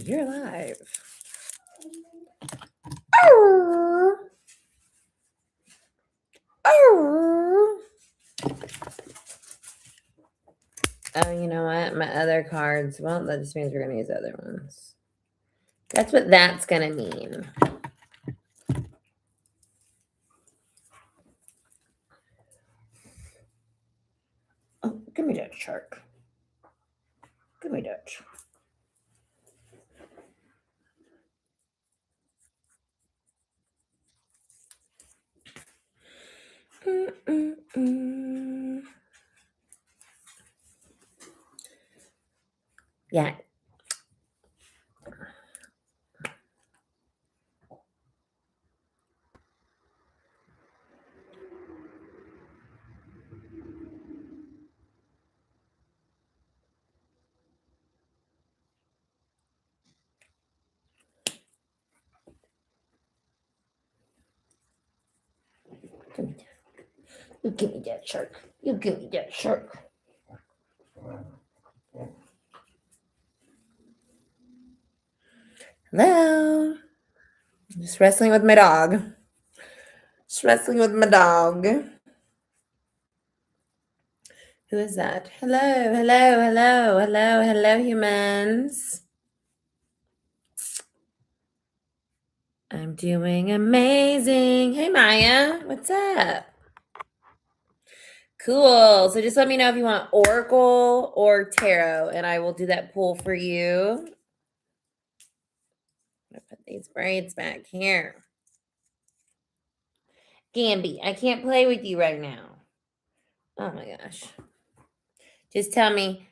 You're alive. Oh, you know what? My other cards. Well, that just means we're going to use other ones. That's what that's going to mean. Oh, give me that shark. Give me that. Yeah. You give me that shark. You give me that shark. Hello. Just wrestling with my dog. Just wrestling with my dog. Who is that? Hello, hello, hello, hello, hello, humans. I'm doing amazing. Hey, Maya. What's up? Cool. So just let me know if you want Oracle or Tarot, and I will do that pull for you. I'm going to put these braids back here. Gamby, I can't play with you right now. Oh, my gosh. Just tell me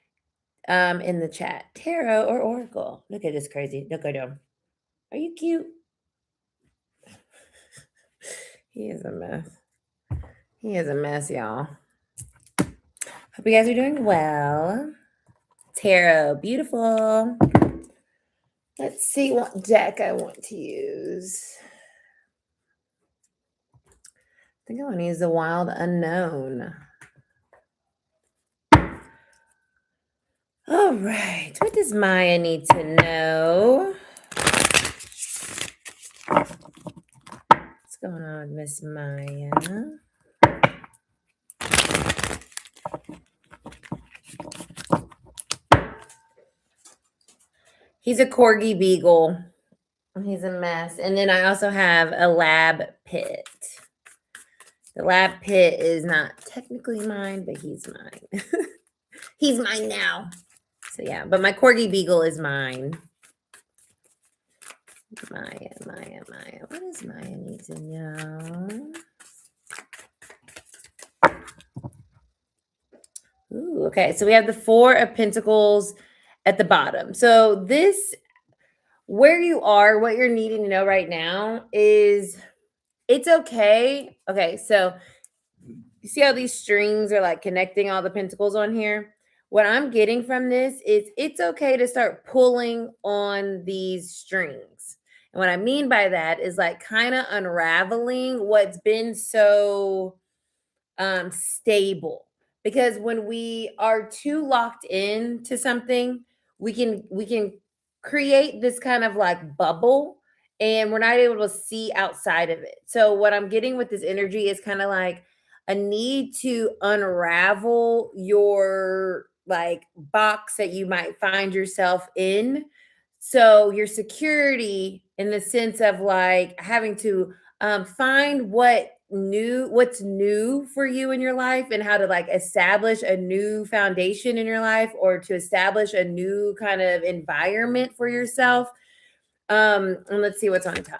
in the chat, Tarot or Oracle. Look at this crazy. Look at him. Are you cute? He is a mess. He is a mess, y'all. Hope you guys are doing well. Tarot, beautiful. Let's see what deck I want to use. I think I want to use the Wild Unknown. All right. What does Maya need to know? What's going on with Miss Maya? He's a Corgi Beagle. He's a mess. And then I also have a lab pit. The lab pit is not technically mine, but he's mine. He's mine now. So yeah, but my Corgi Beagle is mine. Maya. What does Maya need to know? Ooh, okay, so we have the Four of Pentacles at the bottom. So this, where you are, what you're needing to know right now is it's okay. Okay, so you see how these strings are like connecting all the pentacles on here? What I'm getting from this is it's okay to start pulling on these strings. And what I mean by that is like kind of unraveling what's been so stable. Because when we are too locked into something, we can create this kind of like bubble and we're not able to see outside of it. So what I'm getting with this energy is kind of like a need to unravel your like box that you might find yourself in. So your security in the sense of like having to find what's new for you in your life and how to like establish a new foundation in your life or to establish a new kind of environment for yourself. And let's see what's on top.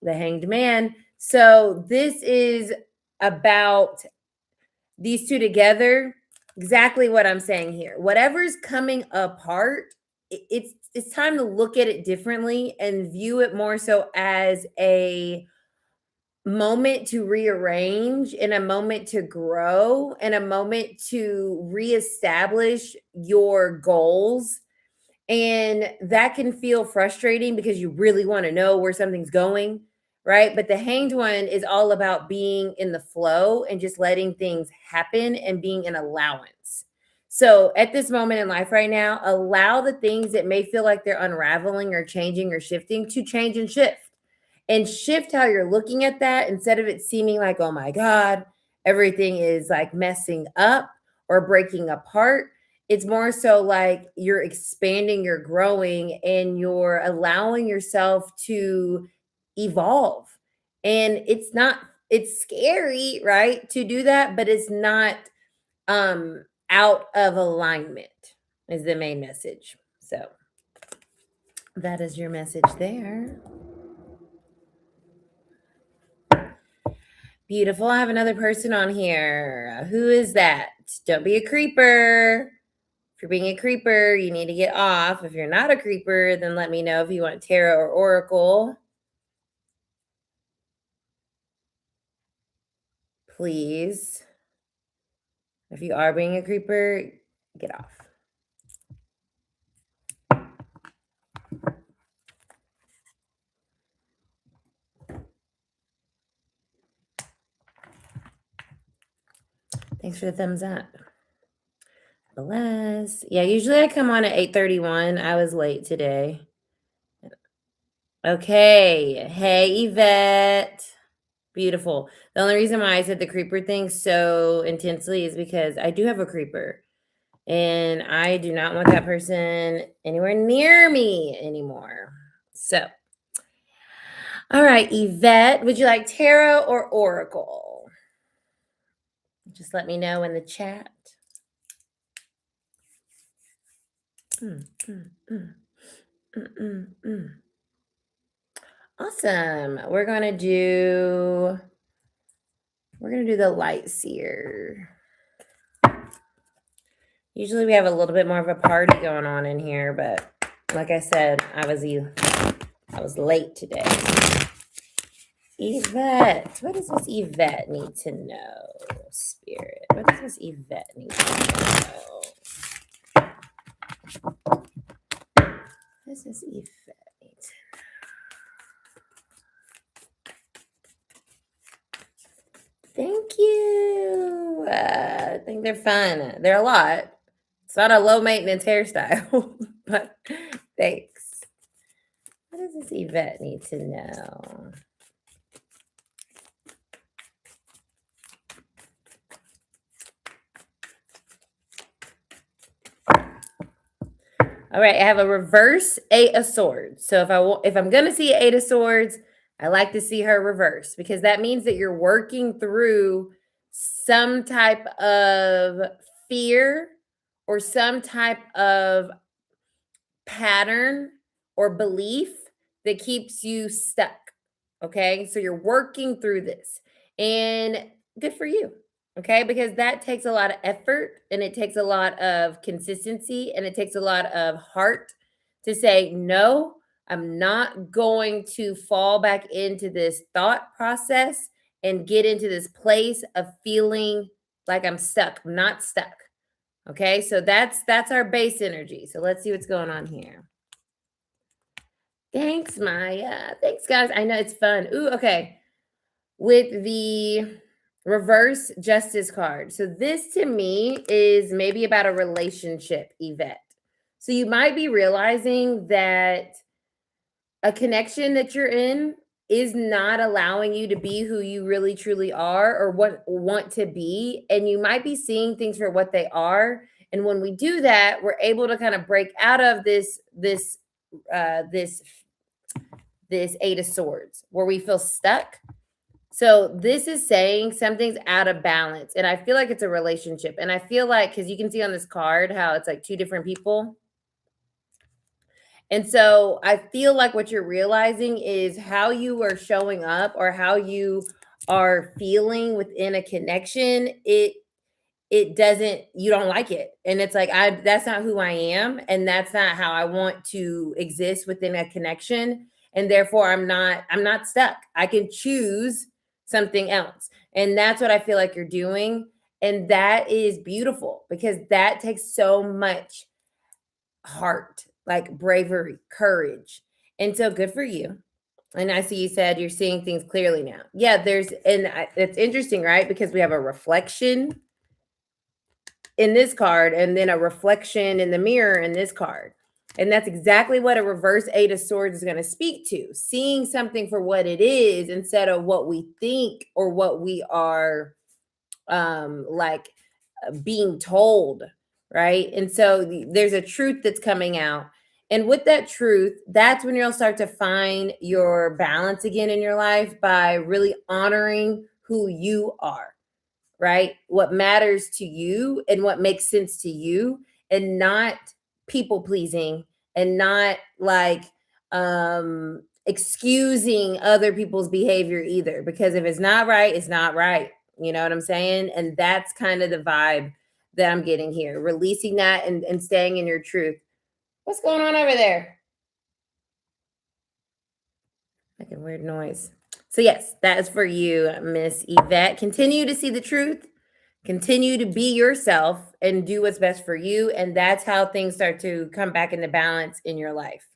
The Hanged Man. So this is about these two together. Exactly what I'm saying here. Whatever's coming apart, it's time to look at it differently and view it more so as a moment to rearrange and a moment to grow and a moment to reestablish your goals. And that can feel frustrating because you really want to know where something's going, right? But the Hanged One is all about being in the flow and just letting things happen and being an allowance. So at this moment in life right now, allow the things that may feel like they're unraveling or changing or shifting to change and shift how you're looking at that instead of it seeming like, oh my God, everything is like messing up or breaking apart. It's more so like you're expanding, you're growing, and you're allowing yourself to evolve. And it's scary, right, to do that, but it's not out of alignment, is the main message. So that is your message there. Beautiful. I have another person on here. Who is that? Don't be a creeper. If you're being a creeper, you need to get off. If you're not a creeper, then let me know if you want tarot or oracle. Please. If you are being a creeper, get off. Thanks for the thumbs up. Bless. Yeah, usually I come on at 8:31. I was late today. Okay. Hey, Yvette. Beautiful. The only reason why I said the creeper thing so intensely is because I do have a creeper and I do not want that person anywhere near me anymore. So, all right, Yvette, would you like tarot or oracle? Just let me know in the chat. Awesome. We're gonna do the light seer. Usually we have a little bit more of a party going on in here, but like I said, I was late today. Yvette, what does this Yvette need to know? Spirit, what does this Yvette need to know? What does this Yvette need to know? Thank you. I think they're fun. They're a lot. It's not a low maintenance hairstyle, but thanks. What does this Yvette need to know? All right, I have a reverse 8 of swords. So if I'm going to see 8 of swords, I like to see her reverse because that means that you're working through some type of fear or some type of pattern or belief that keeps you stuck. Okay, so you're working through this, and good for you. Okay, because that takes a lot of effort and it takes a lot of consistency and it takes a lot of heart to say, no, I'm not going to fall back into this thought process and get into this place of feeling like I'm stuck. I'm not stuck. Okay, so that's our base energy. So let's see what's going on here. Thanks, Maya. Thanks, guys. I know it's fun. Ooh, okay. With the reverse justice card. So this to me is maybe about a relationship, Yvette. So you might be realizing that a connection that you're in is not allowing you to be who you really truly are or what want to be, and you might be seeing things for what they are. And when we do that, we're able to kind of break out of this 8 of swords where we feel stuck. So this is saying something's out of balance. And I feel like it's a relationship. And I feel like, because you can see on this card how it's like 2 different people. And so I feel like what you're realizing is how you are showing up or how you are feeling within a connection. You don't like it. And it's like, that's not who I am. And that's not how I want to exist within a connection. And therefore I'm not stuck. I can choose something else. And that's what I feel like you're doing. And that is beautiful because that takes so much heart, like bravery, courage. And so good for you. And I see you said you're seeing things clearly now. Yeah, it's interesting, right? Because we have a reflection in this card, and then a reflection in the mirror in this card. And that's exactly what a reverse Eight of Swords is going to speak to. Seeing something for what it is instead of what we think or what we are being told, right? And so there's a truth that's coming out. And with that truth, that's when you'll start to find your balance again in your life by really honoring who you are, right? What matters to you and what makes sense to you, and not people pleasing, and not excusing other people's behavior either, because if it's not right, it's not right. You know what I'm saying? And that's kind of the vibe that I'm getting here, releasing that and staying in your truth. What's going on over there? Making weird noise. So yes, that is for you, Miss Yvette. Continue to see the truth. Continue to be yourself and do what's best for you. And that's how things start to come back into balance in your life.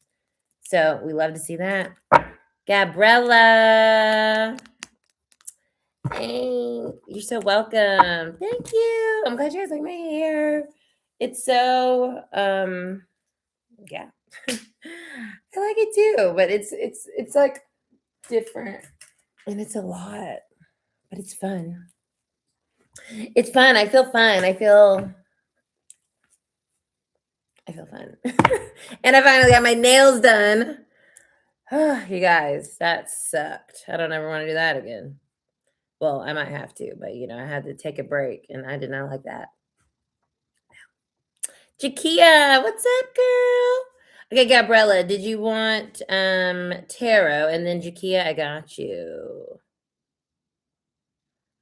So we love to see that. Gabriella. Hey, you're so welcome. Thank you. I'm glad you guys like my hair. It's so yeah. I like it too, but it's like different. And it's a lot. But it's fun. It's fun. I feel fun. I feel fun. And I finally got my nails done. You guys, that sucked. I don't ever want to do that again. Well, I might have to, but I had to take a break, and I did not like that. Jakia, what's up, girl? Okay, Gabriella, did you want tarot? And then Jakia, I got you.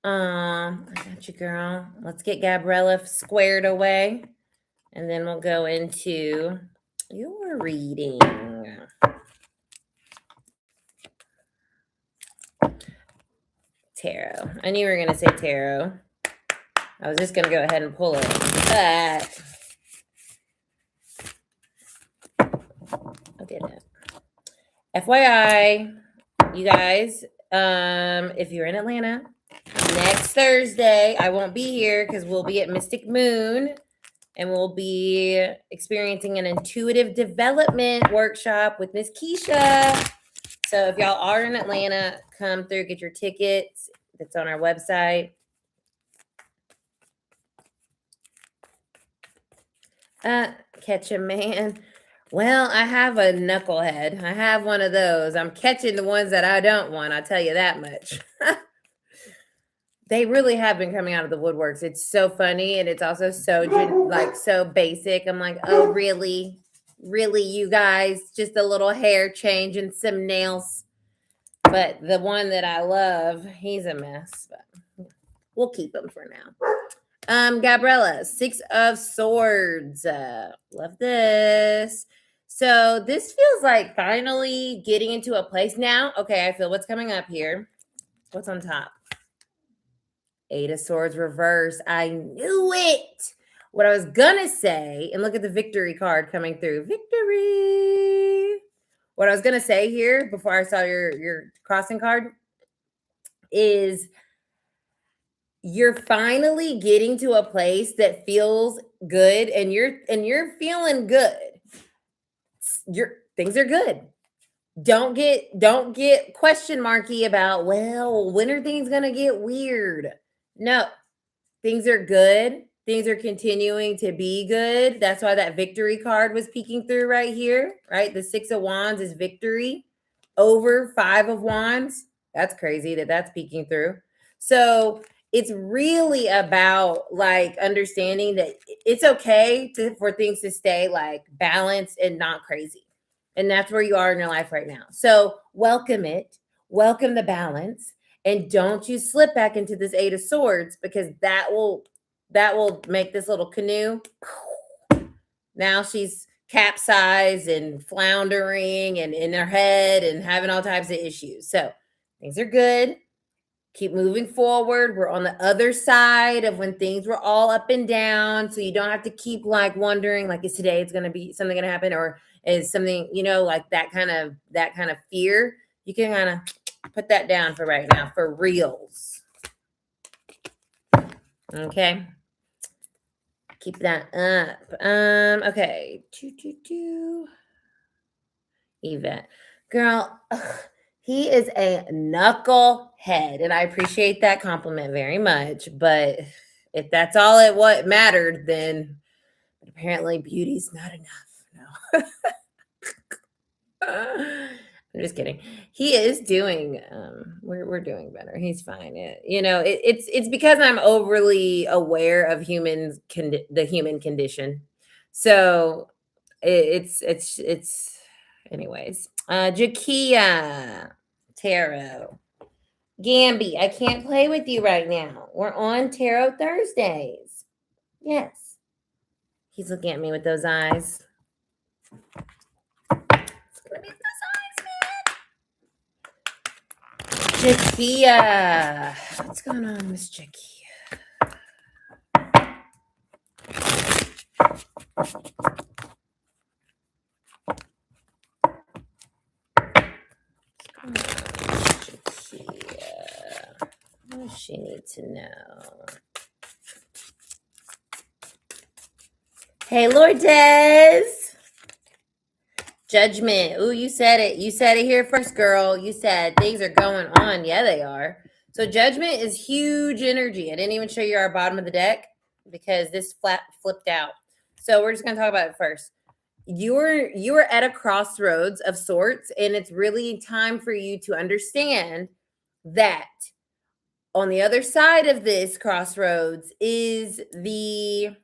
I got you, girl. Let's get Gabriella squared away, and then we'll go into your reading. Tarot. I knew you were going to say tarot. I was just going to go ahead and pull it, but I didn't. FYI, you guys, if you're in Atlanta, next Thursday, I won't be here because we'll be at Mystic Moon, and we'll be experiencing an intuitive development workshop with Miss Keisha. So if y'all are in Atlanta, come through, get your tickets. That's on our website. Catch a man. Well, I have a knucklehead. I have one of those. I'm catching the ones that I don't want. I'll tell you that much. They really have been coming out of the woodworks. It's so funny. And it's also so basic. I'm like, oh, really? Really, you guys? Just a little hair change and some nails. But the one that I love, he's a mess. But we'll keep him for now. Gabriella, 6 of Swords. Love this. So this feels like finally getting into a place now. Okay, I feel what's coming up here. What's on top? 8 of Swords reverse. I knew it. What I was gonna say, and look at the victory card coming through. Victory. What I was gonna say here before I saw your crossing card is you're finally getting to a place that feels good, and you're feeling good. Things are good. Don't get question marky about, well, when are things gonna get weird? No, things are good. Things are continuing to be good. That's why that victory card was peeking through right here, right? The 6 of Wands is victory over 5 of Wands. That's crazy that's peeking through. So it's really about understanding that it's okay for things to stay balanced and not crazy. And that's where you are in your life right now. So welcome it. Welcome the balance. And don't you slip back into this 8 of Swords, because that will make this little canoe. Now she's capsized and floundering and in her head and having all types of issues. So things are good. Keep moving forward. We're on the other side of when things were all up and down. So you don't have to keep wondering, is today it's going to be something going to happen, or is something, that kind of fear. You can kind of put that down for right now, for reals. Okay. Keep that up. Okay. Yvette. Girl, he is a knucklehead. And I appreciate that compliment very much. But if that's all what mattered, then apparently beauty's not enough. No. I'm just kidding. He is doing we're doing better. He's fine. It's because I'm overly aware of the human condition. So it's anyways. Jakia Tarot. Gamby, I can't play with you right now. We're on Tarot Thursdays. Yes. He's looking at me with those eyes. Jakia. What's going on, Miss Jakia? What does she need to know? Hey, Lourdes. Judgment. Ooh, you said it. You said it here first, girl. You said things are going on. Yeah, they are. So judgment is huge energy. I didn't even show you our bottom of the deck because this flipped out. So we're just going to talk about it first. You're at a crossroads of sorts, and it's really time for you to understand that on the other side of this crossroads is the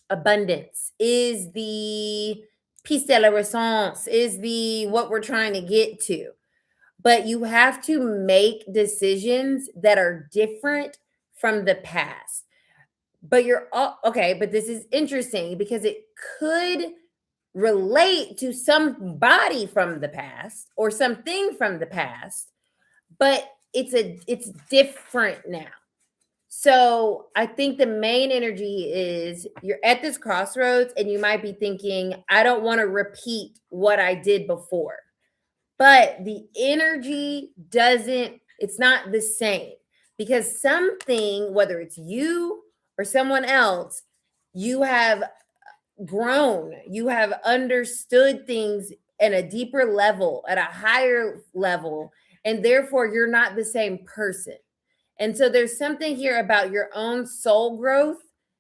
abundance, is the piece de la resistance, is the what we're trying to get to. But you have to make decisions that are different from the past. But but this is interesting because it could relate to somebody from the past or something from the past, but it's different now. So I think the main energy is you're at this crossroads and you might be thinking, I don't want to repeat what I did before. But the energy it's not the same because something, whether it's you or someone else, you have grown, you have understood things at a deeper level, at a higher level, and therefore you're not the same person. And so there's something here about your own soul growth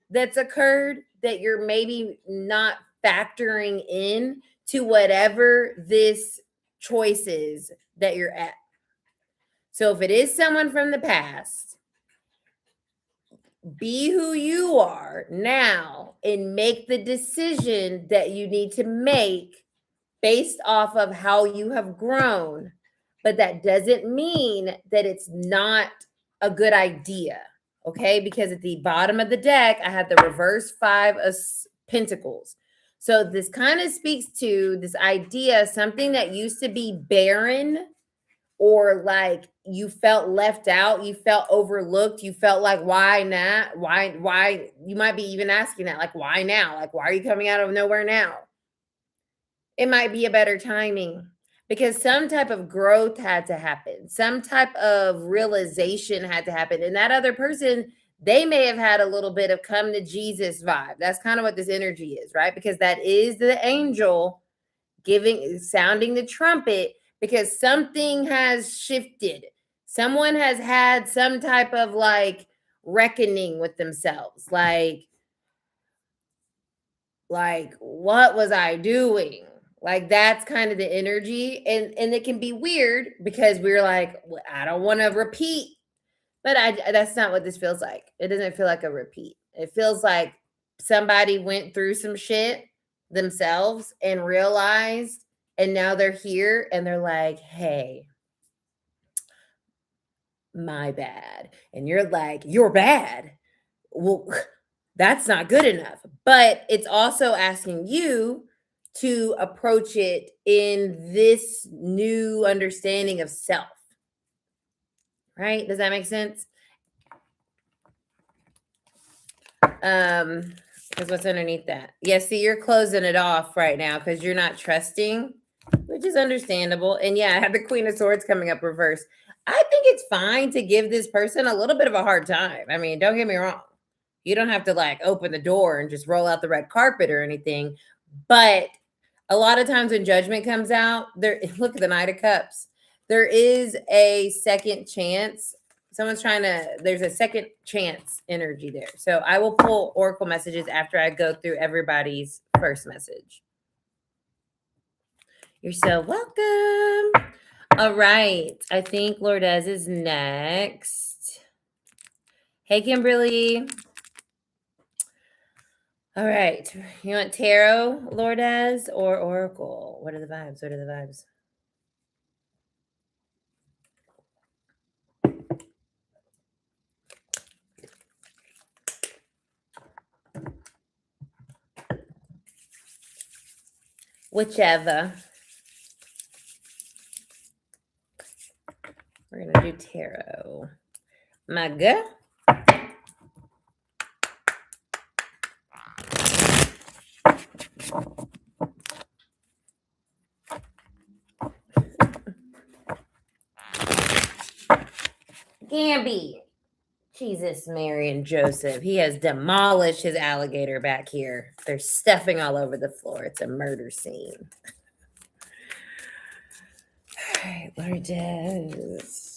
that's occurred that you're maybe not factoring in to whatever this choice is that you're at. So if it is someone from the past, be who you are now and make the decision that you need to make based off of how you have grown. But that doesn't mean that it's not a good idea, okay? Because at the bottom of the deck, I had the reverse 5 of Pentacles. So this kind of speaks to this idea, something that used to be barren, or like you felt left out, you felt overlooked, you felt like, why not? Why? You might be even asking that, like, why now? Like, why are you coming out of nowhere now? It might be a better timing because some type of growth had to happen. Some type of realization had to happen. And that other person, they may have had a little bit of come to Jesus vibe. That's kind of what this energy is, right? Because that is the angel sounding the trumpet because something has shifted. Someone has had some type of like reckoning with themselves. Like what was I doing? Like that's kind of the energy. And it can be weird because we're like, well, I don't want to repeat. But that's not what this feels like. It doesn't feel like a repeat. It feels like somebody went through some shit themselves and realized, and now they're here and they're like, hey, my bad. And you're like, you're bad. Well, that's not good enough. But it's also asking you to approach it in this new understanding of self. Right? Does that make sense? Because what's underneath that? Yeah, see, you're closing it off right now because you're not trusting, which is understandable. And yeah, I have the Queen of Swords coming up reverse. I think it's fine to give this person a little bit of a hard time. I mean, don't get me wrong. You don't have to like open the door and just roll out the red carpet or anything. But a lot of times when judgment comes out, there look at the Knight of Cups. There is a second chance. There's a second chance energy there. So I will pull oracle messages after I go through everybody's first message. You're so welcome. All right. I think Lourdes is next. Hey, Kimberly. All right. You want tarot, Lourdes, or oracle? What are the vibes? What are the vibes? Whichever. We're going to do tarot. My girl. Gamby. Jesus, Mary, and Joseph. He has demolished his alligator back here. They're stuffing all over the floor. It's a murder scene. All right, Lourdes.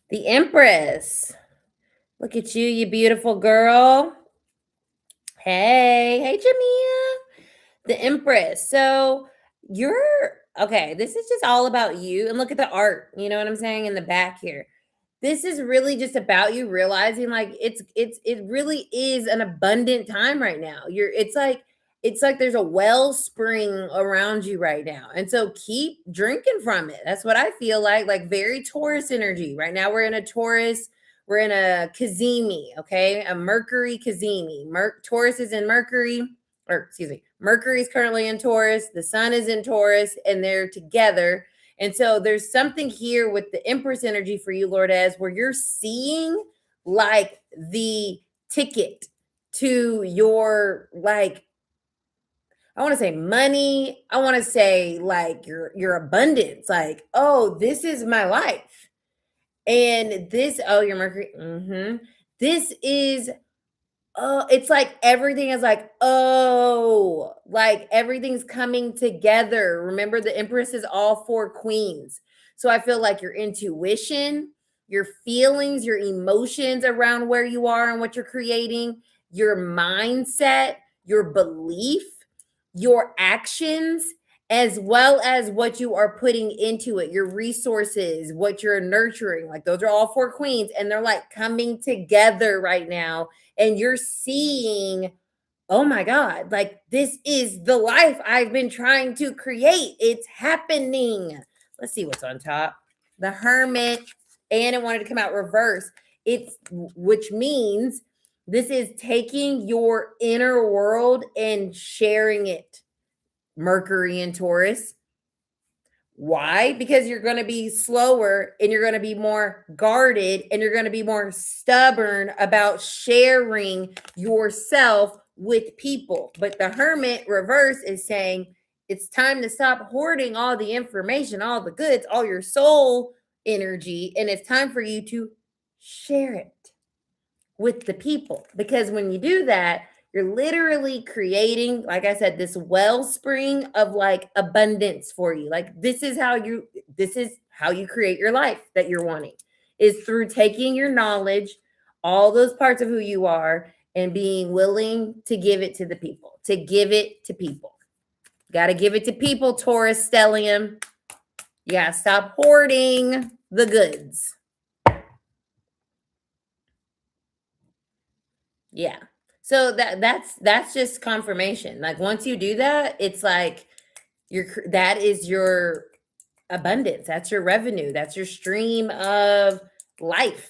The Empress. Look at you, you beautiful girl. Hey, Jamia. The Empress. So you're okay. This is just all about you. And look at the art. You know what I'm saying? In the back here. This is really just about you realizing like it really is an abundant time right now. It's like there's a wellspring around you right now. And so keep drinking from it. That's what I feel like very Taurus energy. Right now we're in a Taurus, we're in a Kazemi, okay? A Mercury Kazemi. Taurus is in Mercury, or excuse me, Mercury is currently in Taurus, the sun is in Taurus, and they're together. And so there's something here with the Empress energy for you, Lourdes, where you're seeing like the ticket to your like, I want to say money. I want to say like your abundance. Like, oh, this is my life. And this, oh, your Mercury. This is, oh, it's like everything is like, oh, like everything's coming together. Remember, the Empress is all four queens. So I feel like your intuition, your feelings, your emotions around where you are and what you're creating, your mindset, your belief, your actions, as well as what you are putting into it, your resources, what you're nurturing. Like those are all four queens, and they're like coming together right now. And you're seeing, oh my God, like this is the life I've been trying to create. It's happening. Let's see what's on top. The Hermit, and it wanted to come out reverse. Which means this is taking your inner world and sharing it. Mercury and Taurus. Why? Because you're going to be slower and you're going to be more guarded and you're going to be more stubborn about sharing yourself with people. But the Hermit reverse is saying it's time to stop hoarding all the information, all the goods, all your soul energy, and it's time for you to share it with the people. Because when you do that, you're literally creating, like I said, this wellspring of like abundance for you. Like this is how you create your life that you're wanting, is through taking your knowledge, all those parts of who you are, and being willing to give it to the people, to give it to people. Got to give it to people, Taurus stellium. You got to stop hoarding the goods. Yeah. So that's just confirmation. Like once you do that, it's like that is your abundance. That's your revenue. That's your stream of life.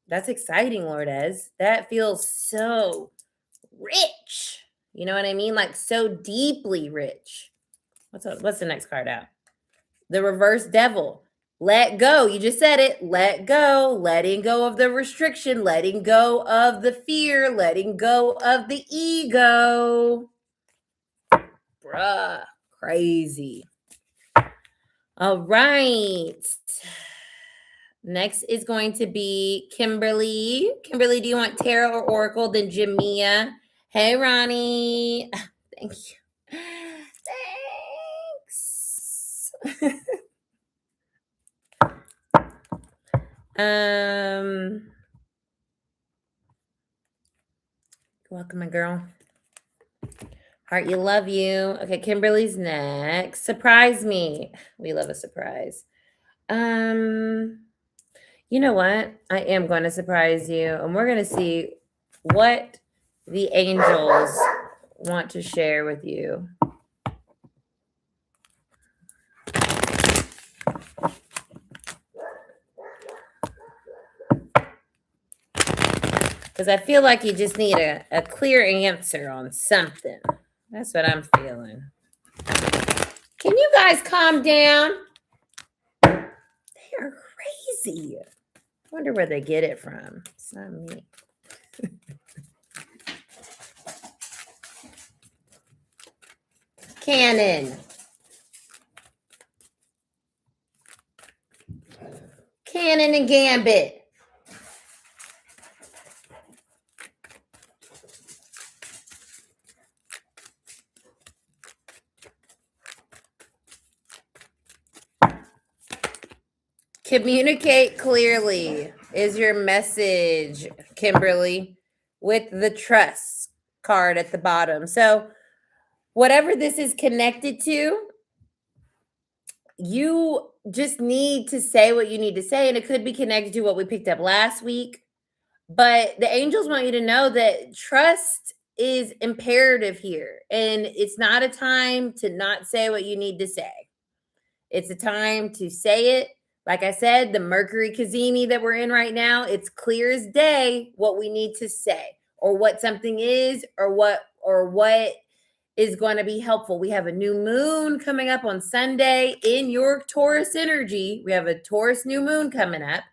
That's exciting, Lourdes. That feels so rich. You know what I mean? Like so deeply rich. What's the next card out? The reverse devil. Let go. You just said it. Let go. Letting go of the restriction, letting go of the fear, letting go of the ego. Bruh, crazy. All right. Next is going to be Kimberly. Kimberly, do you want tarot or oracle? Then Jamia. Hey, Ronnie. Thank you. Thanks. Welcome, my girl. Heart, you love you. Okay, Kimberly's next. Surprise me. We love a surprise. You know what? I am going to surprise you, and we're going to see what the angels want to share with you. Because I feel like you just need a clear answer on something. That's what I'm feeling. Can you guys calm down? They are crazy. I wonder where they get it from. It's not me. Cannon. Cannon and Gambit. Communicate clearly is your message, Kimberly, with the trust card at the bottom. So whatever this is connected to, you just need to say what you need to say. And it could be connected to what we picked up last week. But the angels want you to know that trust is imperative here. And it's not a time to not say what you need to say. It's a time to say it. Like I said, the Mercury Cidnee that we're in right now, it's clear as day what we need to say or what something is or what is going to be helpful. We have a new moon coming up on Sunday in your Taurus energy. We have a Taurus new moon coming up.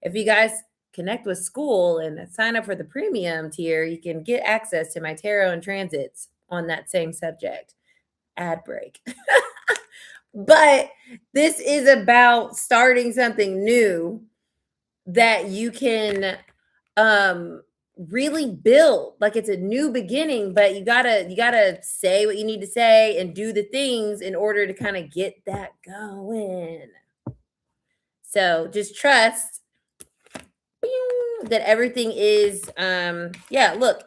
If you guys connect with school and sign up for the premium tier, you can get access to my tarot and transits on that same subject. Ad break. But this is about starting something new that you can really build. Like it's a new beginning, but you gotta say what you need to say and do the things in order to kind of get that going. So just trust that everything is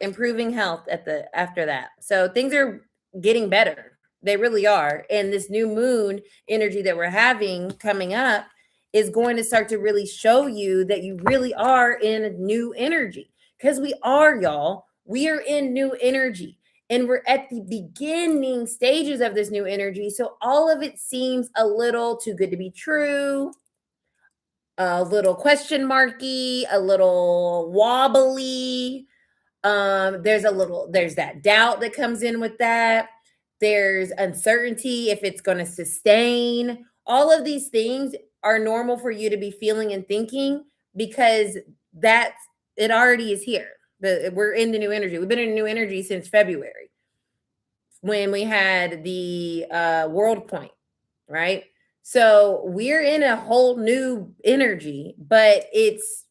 improving health after that. So things are getting better. They really are. And this new moon energy that we're having coming up is going to start to really show you that you really are in new energy. Because we are, y'all. We are in new energy. And we're at the beginning stages of this new energy. So all of it seems a little too good to be true, a little question marky, a little wobbly. There's that doubt that comes in with that. There's uncertainty if it's going to sustain. All of these things are normal for you to be feeling and thinking because it already is here. We're in the new energy. We've been in new energy since February when we had the world point, right? So we're in a whole new energy, but it's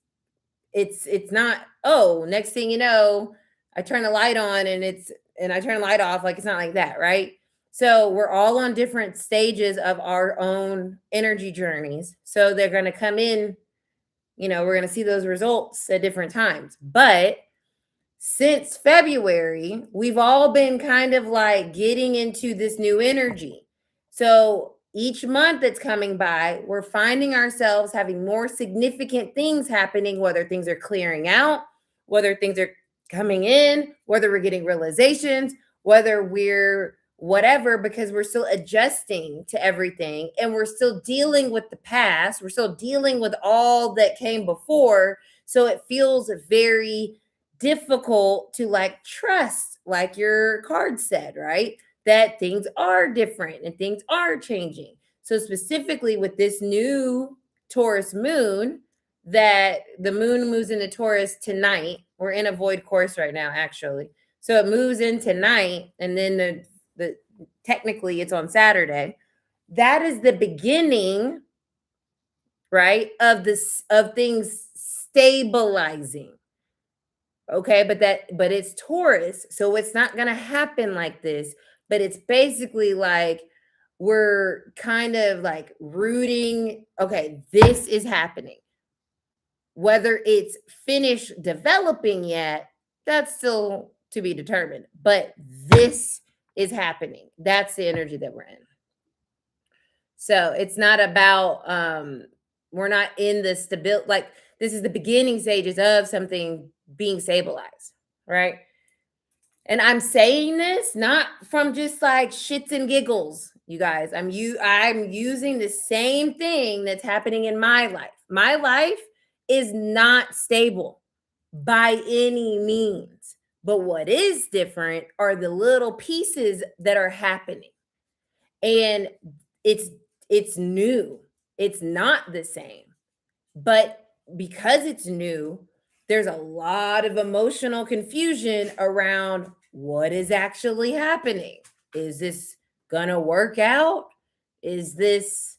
not, oh, next thing you know, I turn the light on and I turn the light off. Like it's not like that, right? So we're all on different stages of our own energy journeys. So they're going to come in, we're going to see those results at different times. But since February, we've all been kind of like getting into this new energy. So each month that's coming by, we're finding ourselves having more significant things happening, whether things are clearing out, whether things are coming in, whether we're getting realizations, whether we're whatever, because we're still adjusting to everything and we're still dealing with the past. We're still dealing with all that came before. So it feels very difficult to like trust, like your card said, right? That things are different and things are changing. So specifically with this new Taurus moon, that the moon moves into Taurus tonight. We're in a void course right now, actually. So it moves in tonight, and then the technically it's on Saturday. That is the beginning, right, of this, of things stabilizing. Okay, but it's Taurus, so it's not going to happen like this, but it's basically like we're kind of like rooting, okay, this is happening. Whether it's finished developing yet, that's still to be determined, but this is happening. That's the energy that we're in. So it's not about we're not in the stability, like this is the beginning stages of something being stabilized, right? And I'm saying this not from just like shits and giggles, you guys. I'm using the same thing that's happening in my life. My life is not stable by any means. But what is different are the little pieces that are happening. And it's new. It's not the same. But because it's new, there's a lot of emotional confusion around what is actually happening. Is this gonna work out? Is this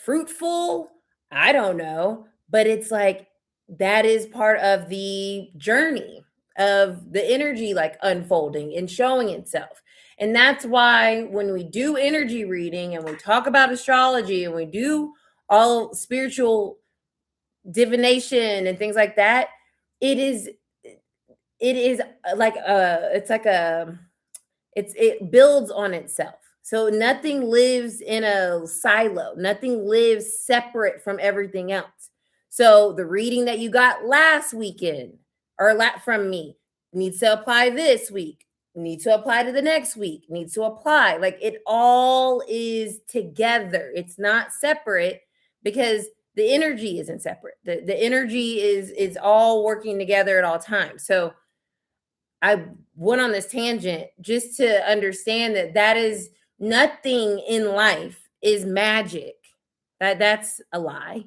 fruitful? I don't know. But it's like that is part of the journey of the energy, like unfolding and showing itself. And that's why when we do energy reading and we talk about astrology and we do all spiritual divination and things like that, it is like it builds on itself. So nothing lives in a silo, nothing lives separate from everything else. So the reading that you got last weekend or from me needs to apply this week, needs to apply to the next week, needs to apply. Like it all is together. It's not separate because the energy isn't separate. The energy is all working together at all times. So I went on this tangent just to understand that is nothing in life is magic. That's a lie.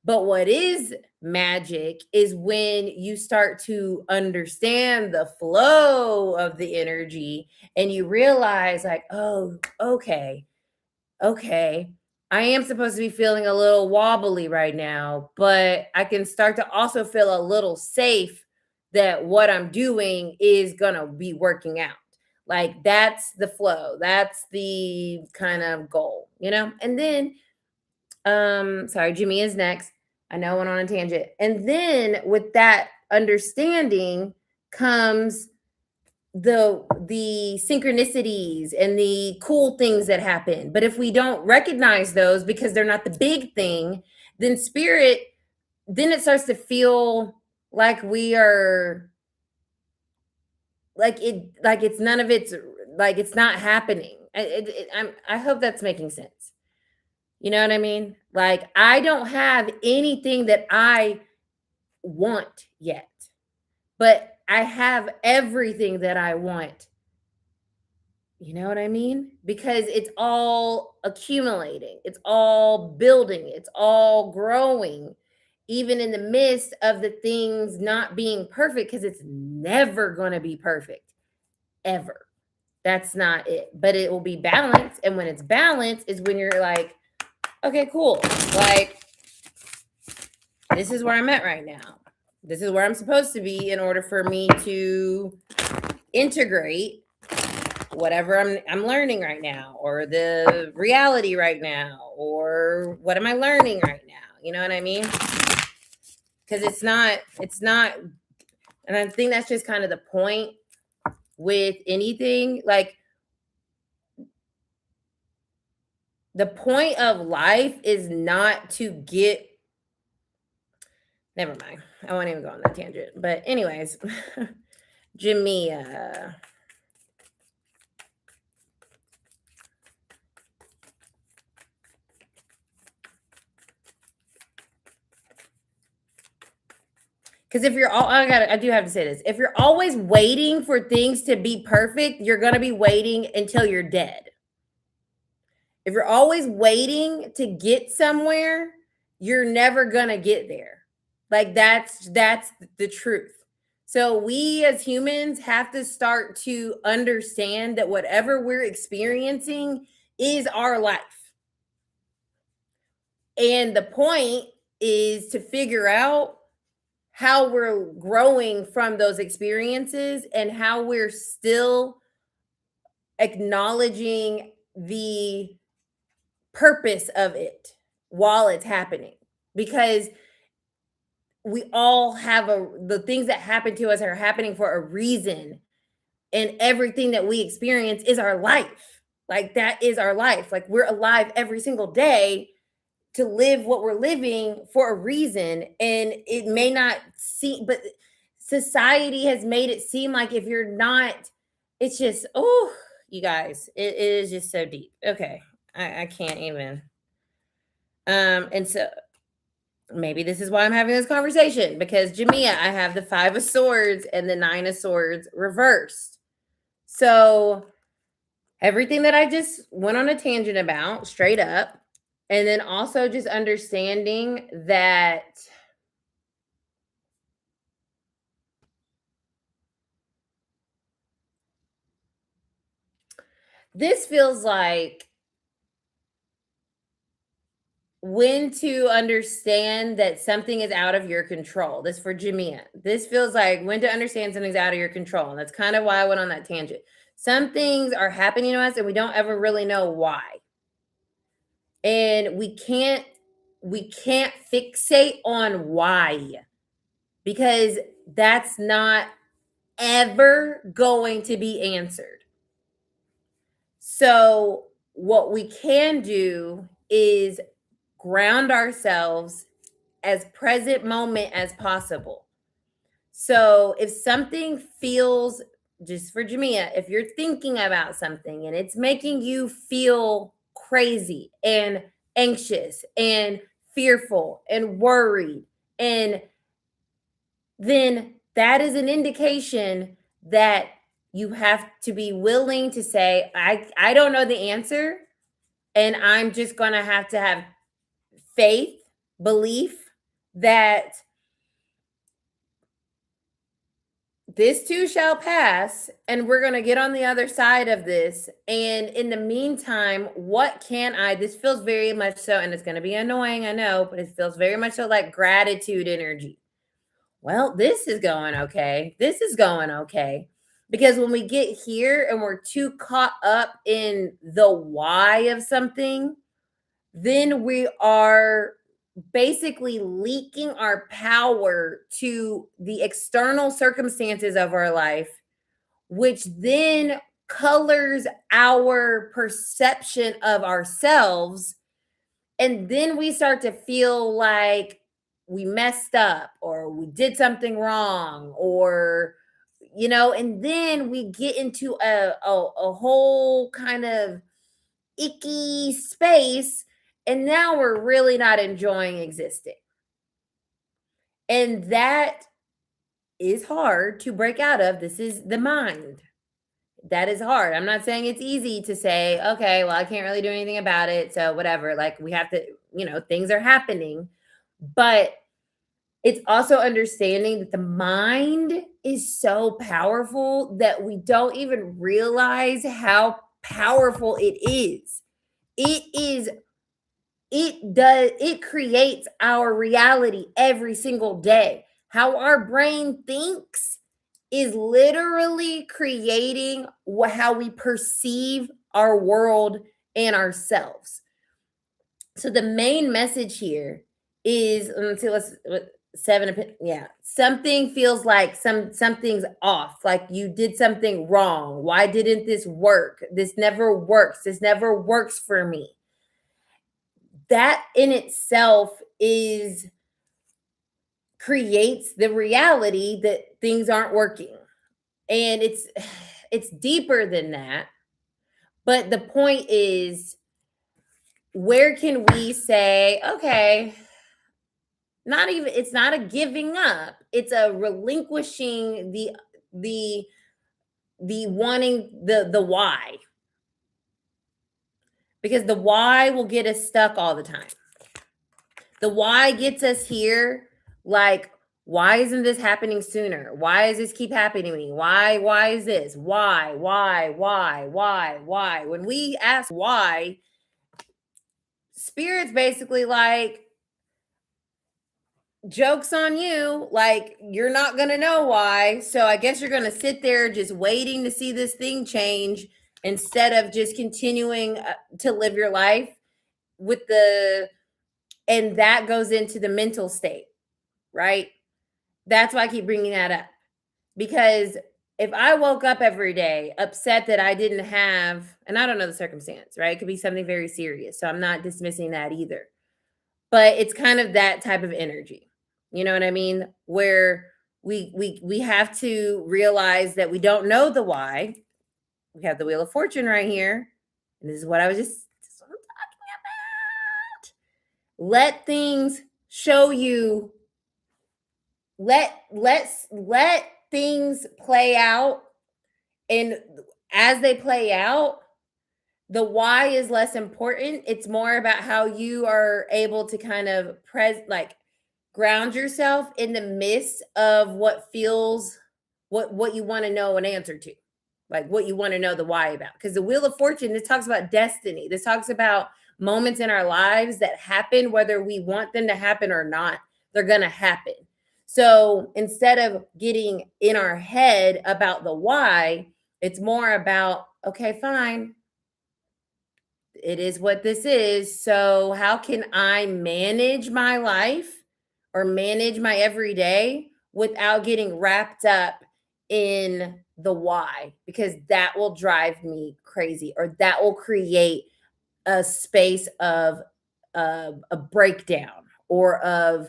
But what is magic is when you start to understand the flow of the energy and you realize like, oh, okay, I am supposed to be feeling a little wobbly right now, but I can start to also feel a little safe that what I'm doing is going to be working out. Like that's the flow. That's the kind of goal, you know? And then sorry, Jimmy is next. I know I went on a tangent. And then with that understanding comes the synchronicities and the cool things that happen. But if we don't recognize those because they're not the big thing, then then it starts to feel like we are like it's none of it's like it's not happening. I hope that's making sense. You know what I mean? Like I don't have anything that I want yet, but I have everything that I want. You know what I mean? Because it's all accumulating, it's all building, it's all growing, even in the midst of the things not being perfect, because it's never going to be perfect, ever. That's not it. But it will be balanced. And when it's balanced is when you're like, okay, cool. Like, this is where I'm at right now. This is where I'm supposed to be in order for me to integrate whatever I'm learning right now, or the reality right now, or what am I learning right now? You know what I mean? Because it's not, and I think that's just kind of the point with anything. Like, the point of life is not to get, never mind. I won't even go on that tangent. But anyways, Jimmy, because if you're all, I do have to say this. If you're always waiting for things to be perfect, you're going to be waiting until you're dead. If you're always waiting to get somewhere, you're never gonna get there. Like that's the truth. So we as humans have to start to understand that whatever we're experiencing is our life. And the point is to figure out how we're growing from those experiences and how we're still acknowledging the purpose of it while it's happening. Because we all have the things that happen to us are happening for a reason, and everything that we experience is our life. Like that is our life. Like we're alive every single day to live what we're living for a reason, and it may not seem, but society has made it seem like if you're not, it's just, oh, you guys, it is just so deep. Okay, I can't even. And so maybe this is why I'm having this conversation, because Jamia, I have the 5 of Swords and the 9 of Swords reversed. So everything that I just went on a tangent about, straight up, and then also just understanding that this feels like when to understand that something is out of your control. This for Jamia. This feels like when to understand something's out of your control. And that's kind of why I went on that tangent. Some things are happening to us and we don't ever really know why. And we can't fixate on why, because that's not ever going to be answered. So what we can do is ground ourselves as present moment as possible. So if something feels, just for Jamia, if you're thinking about something and it's making you feel crazy and anxious and fearful and worried, and then that is an indication that you have to be willing to say, I don't know the answer, and I'm just going to have faith, belief that this too shall pass, and we're going to get on the other side of this. And in the meantime, what can I, this feels very much so, and it's going to be annoying, I know, but it feels very much so like gratitude energy. Well, this is going okay. This is going okay. Because when we get here and we're too caught up in the why of something, then we are basically leaking our power to the external circumstances of our life, which then colors our perception of ourselves. And then we start to feel like we messed up or we did something wrong, or, and then we get into a whole kind of icky space, and now we're really not enjoying existing. And that is hard to break out of. This is the mind. That is hard. I'm not saying it's easy to say, okay, well, I can't really do anything about it, so whatever. Like we have to, things are happening. But it's also understanding that the mind is so powerful that we don't even realize how powerful it is. It creates our reality every single day. How our brain thinks is literally creating how we perceive our world and ourselves. So the main message here is, let's 7, yeah, something feels like something's off, like you did something wrong. Why didn't this work? This never works. This never works for me. That in itself creates the reality that things aren't working. And it's deeper than that. But the point is, where can we say, okay, it's not a giving up, it's a relinquishing the wanting the why. Because the why will get us stuck all the time. The why gets us here. Like, why isn't this happening sooner? Why does this keep happening to me? Why is this? Why? When we ask why, Spirit's basically like, joke's on you. Like, you're not going to know why. So I guess you're going to sit there just waiting to see this thing change instead of just continuing to live your life with and that goes into the mental state, right? That's why I keep bringing that up. Because if I woke up every day upset that I didn't have, and I don't know the circumstance, right? It could be something very serious. So I'm not dismissing that either. But it's kind of that type of energy. You know what I mean? Where we have to realize that we don't know the why. We have the Wheel of Fortune right here. And this is what this is what I'm talking about. Let things show you. Let things play out. And as they play out, the why is less important. It's more about how you are able to kind of ground yourself in the midst of what feels what you want to know an answer to, like what you want to know the why about. Because the Wheel of Fortune, this talks about destiny. This talks about moments in our lives that happen, whether we want them to happen or not, they're going to happen. So instead of getting in our head about the why, it's more about, okay, fine. It is what this is. So how can I manage my life or manage my everyday without getting wrapped up in the why? Because that will drive me crazy, or that will create a space of a breakdown, or of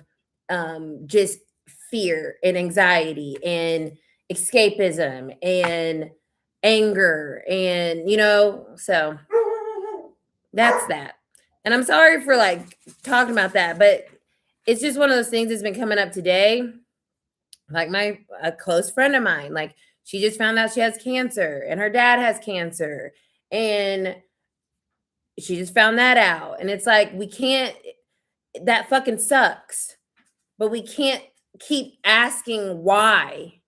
just fear and anxiety and escapism and anger, and so that's that. And I'm sorry for talking about that, but it's just one of those things that's been coming up today. Like a close friend of mine, like, she just found out she has cancer and her dad has cancer, and she just found that out. And it's like, that fucking sucks, but we can't keep asking why,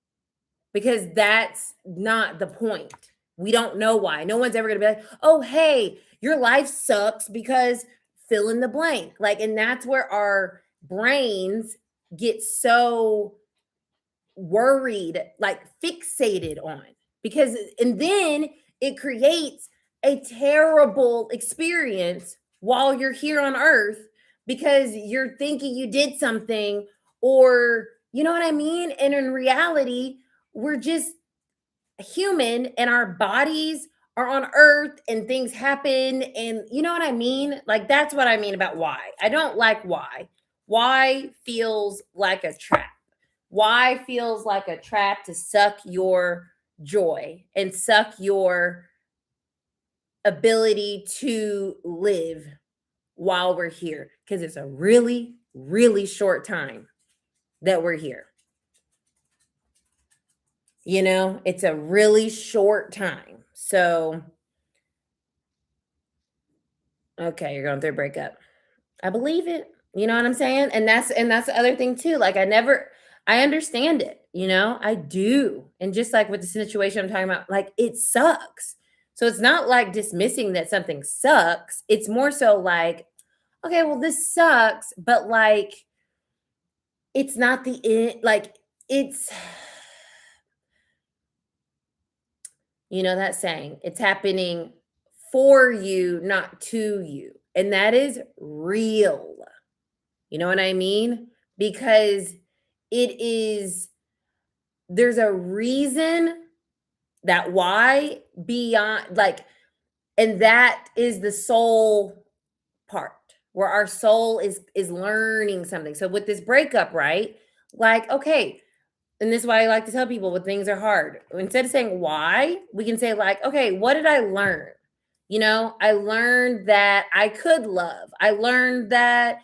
because that's not the point. We don't know why. No one's ever going to be like, oh, hey, your life sucks because fill in the blank. And that's where our brains get so worried, fixated on, and then it creates a terrible experience while you're here on earth, because you're thinking you did something, or you know what I mean? And in reality, we're just human and our bodies are on earth and things happen, and you know what I mean? That's what I mean about why. I don't like why. Why feels like a trap. Why feels like a trap to suck your joy and suck your ability to live while we're here, because it's a really, really short time that we're here. It's a really short time. So, okay, you're going through a breakup. I believe it. You know what I'm saying? And that's the other thing too. I understand it, I do. And just like with the situation I'm talking about, it sucks. So it's not like dismissing that something sucks. It's more so like, okay, well, this sucks, but it's not the end. It's, that saying, it's happening for you, not to you. And that is real. You know what I mean? Because there's a reason that why beyond, and that is the soul part, where our soul is learning something. So with this breakup, right? Okay, and this is why I like to tell people when things are hard, instead of saying why, we can say okay, what did I learn? I learned that I could love. I learned that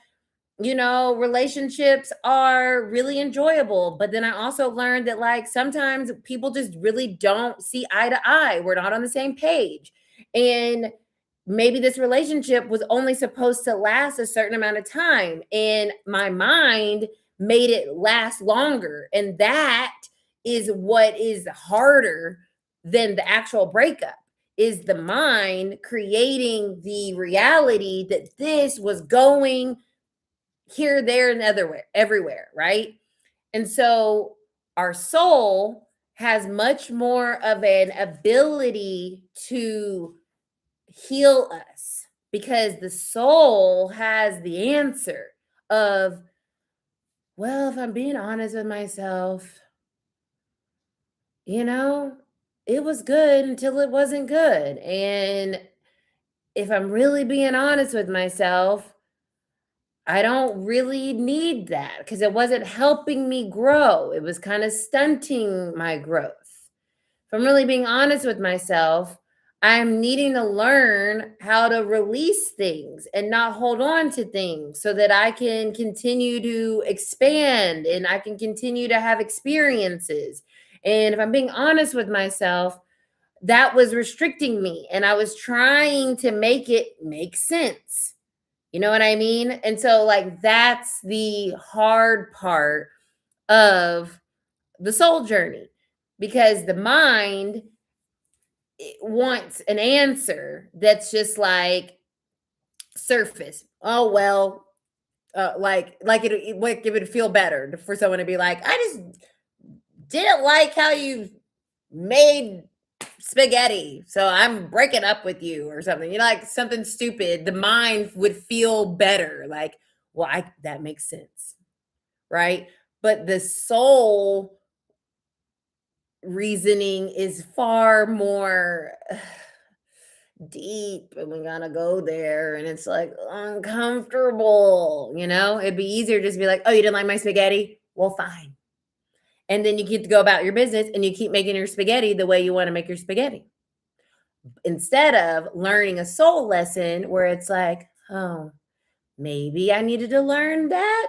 relationships are really enjoyable. But then I also learned that sometimes people just really don't see eye to eye. We're not on the same page. And maybe this relationship was only supposed to last a certain amount of time, and my mind made it last longer. And that is what is harder than the actual breakup, is the mind creating the reality that this was going here, there, and everywhere, right? And so our soul has much more of an ability to heal us, because the soul has the answer of, well, if I'm being honest with myself, it was good until it wasn't good. And if I'm really being honest with myself, I don't really need that because it wasn't helping me grow. It was kind of stunting my growth. If I'm really being honest with myself, I'm needing to learn how to release things and not hold on to things so that I can continue to expand and I can continue to have experiences. And if I'm being honest with myself, that was restricting me and I was trying to make it make sense. You know what I mean? And so, like, that's the hard part of the soul journey, because the mind wants an answer that's just like surface. Oh, well, like it would feel better for someone to be like, I just didn't like how you made spaghetti, so I'm breaking up with you or something. Like something stupid. The mind would feel better. Like, well, that makes sense, right? But the soul reasoning is far more deep, and we're gonna go there, and it's like uncomfortable. It'd be easier just to be like, oh, you didn't like my spaghetti? Well, fine. And then you get to go about your business and you keep making your spaghetti the way you want to make your spaghetti, instead of learning a soul lesson where it's like, oh, maybe I needed to learn that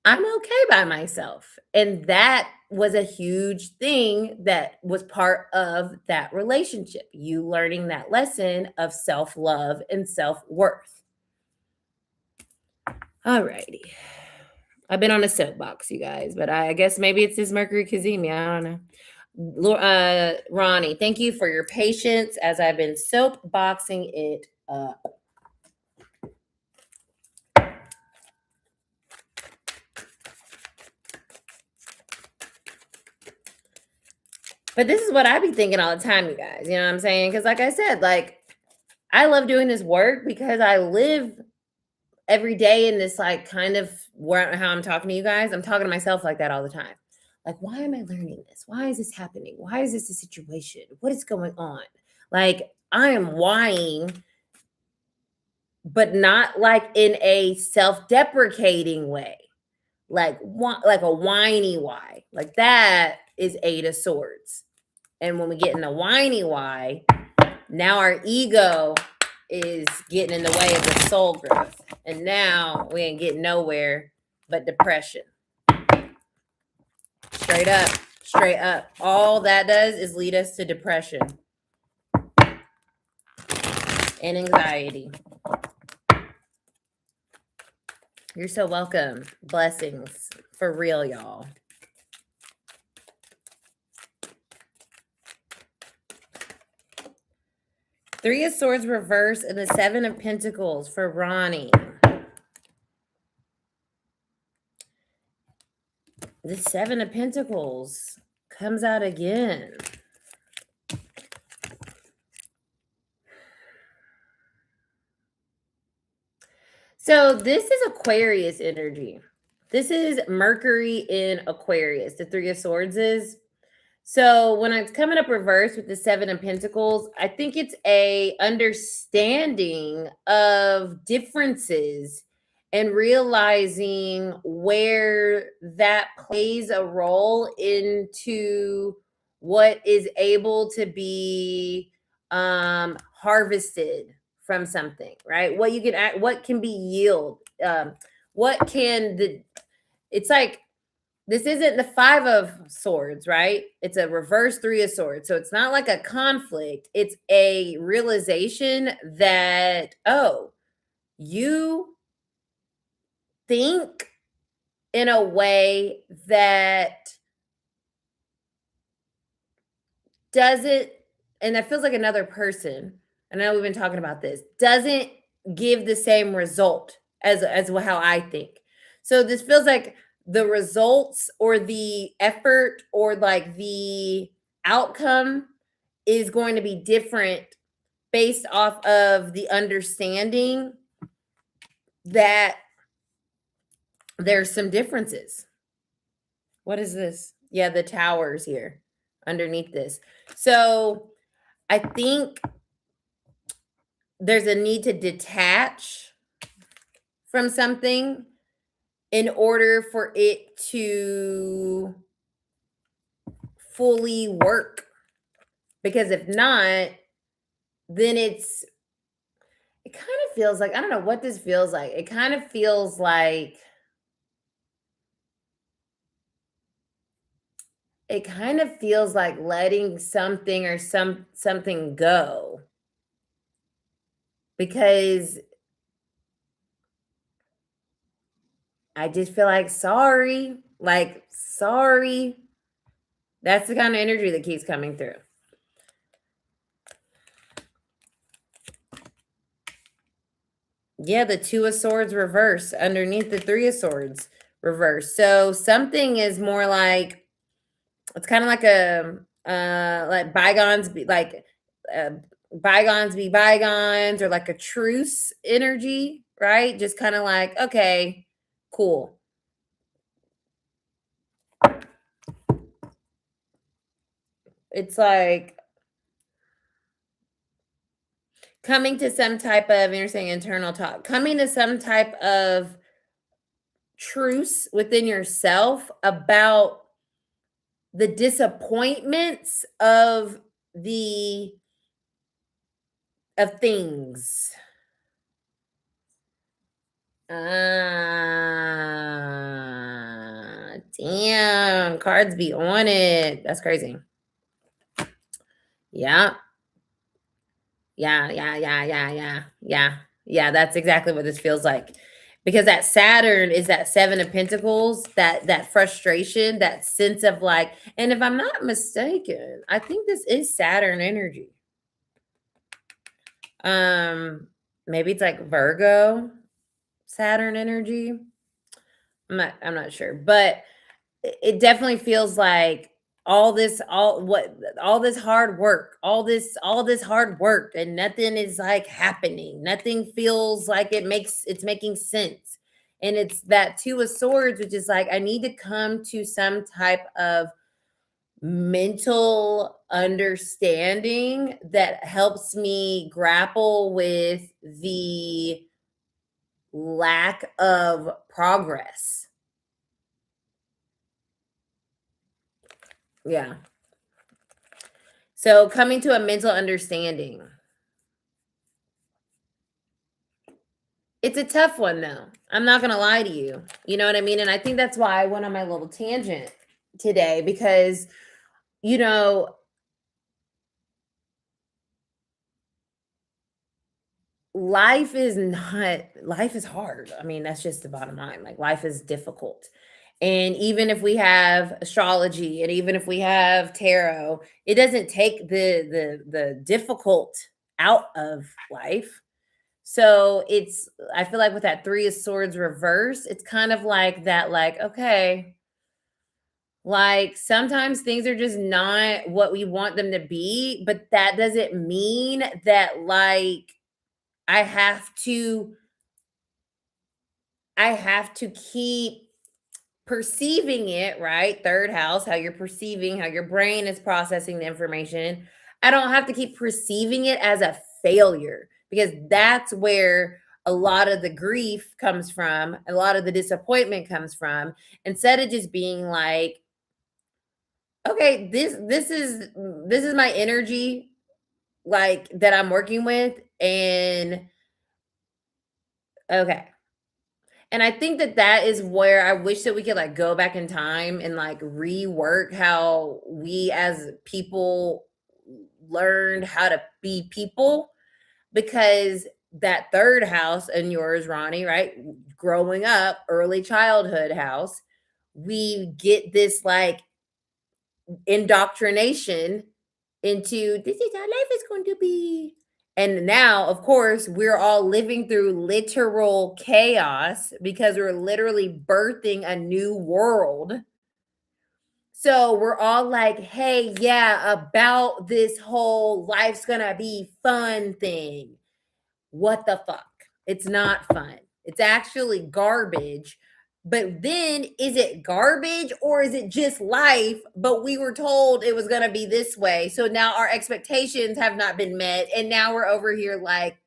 I'm okay by myself. And that was a huge thing that was part of that relationship. You learning that lesson of self-love and self-worth. All righty. I've been on a soapbox, you guys, but I guess maybe it's this Mercury Kazemi. I don't know. Ronnie, thank you for your patience as I've been soapboxing it up. But this is what I be thinking all the time, you guys. You know what I'm saying? Because like I said, like, I love doing this work because I live every day in this, like, kind of how I'm talking to you guys. I'm talking to myself like that all the time. Like, why am I learning this? Why is this happening? Why is this a situation? What is going on? Like, I am whining, but not like in a self-deprecating way. Like a whiny why. Like, that is Eight of Swords. And when we get in a whiny why, now our ego is getting in the way of the soul growth. And now we ain't getting nowhere but depression. Straight up. All that does is lead us to depression and anxiety. You're so welcome. Blessings. For real, y'all. Three of Swords reverse and the Seven of Pentacles for Ronnie. The Seven of Pentacles comes out again. So this is Aquarius energy. This is Mercury in Aquarius. The Three of Swords is. So when it's coming up reverse with the Seven of Pentacles, I think it's a understanding of differences and realizing where that plays a role into what is able to be harvested from something, right? What can be yield? It's like, this isn't the 5 of swords, right? It's a reverse 3 of swords. So it's not like a conflict. It's a realization that, oh, you think in a way that doesn't, and that feels like another person. I know we've been talking about this, doesn't give the same result as how I think. So this feels like the results or the effort or like the outcome is going to be different based off of the understanding that there's some differences. What is this? Yeah, the towers here underneath this. So I think there's a need to detach from something in order for it to fully work. Because if not, then it kind of feels like, I don't know what this feels like. It kind of feels like letting something or something go. Because I just feel like sorry. That's the kind of energy that keeps coming through. Yeah, the 2 of swords reverse underneath the 3 of swords reverse. So something is more like, it's kind of like like bygones be bygones be bygones, or like a truce energy, right? Just kind of like, okay, cool. It's like coming to some type of, you're saying internal talk, coming to some type of truce within yourself about the disappointments of things. Damn, cards be on it. That's crazy. Yeah. Yeah, that's exactly what this feels like. Because that Saturn is that 7 of Pentacles, that frustration, that sense of like, and if I'm not mistaken, I think this is Saturn energy. Maybe it's like Virgo Saturn energy. I'm not sure, but it definitely feels like all this hard work, all this hard work, and nothing is like happening. Nothing feels like it's making sense. And it's that 2 of swords, which is like, I need to come to some type of mental understanding that helps me grapple with the lack of progress. Yeah. So coming to a mental understanding. It's a tough one though. I'm not going to lie to you. You know what I mean? And I think that's why I went on my little tangent today, because, you know, life is hard. I mean, that's just the bottom line. Like, life is difficult. And even if we have astrology and even if we have tarot, it doesn't take the difficult out of life. So I feel like with that 3 of swords reverse, it's kind of like that, like, okay, like sometimes things are just not what we want them to be, but that doesn't mean that like I have to keep perceiving it, right? Third house, how you're perceiving, how your brain is processing the information. I don't have to keep perceiving it as a failure, because that's where a lot of the grief comes from, a lot of the disappointment comes from, instead of just being like, okay, this is my energy, like, that I'm working with, and okay. And I think that that is where I wish that we could like go back in time and like rework how we as people learned how to be people, because that third house in yours, Ronnie, right? Growing up, early childhood house, we get this like indoctrination into this is how life is going to be. And now, of course, we're all living through literal chaos because we're literally birthing a new world. So we're all like, hey, yeah, about this whole life's gonna be fun thing. What the fuck? It's not fun. It's actually garbage. But then is it garbage or is it just life? But we were told it was going to be this way. So now our expectations have not been met. And now we're over here like,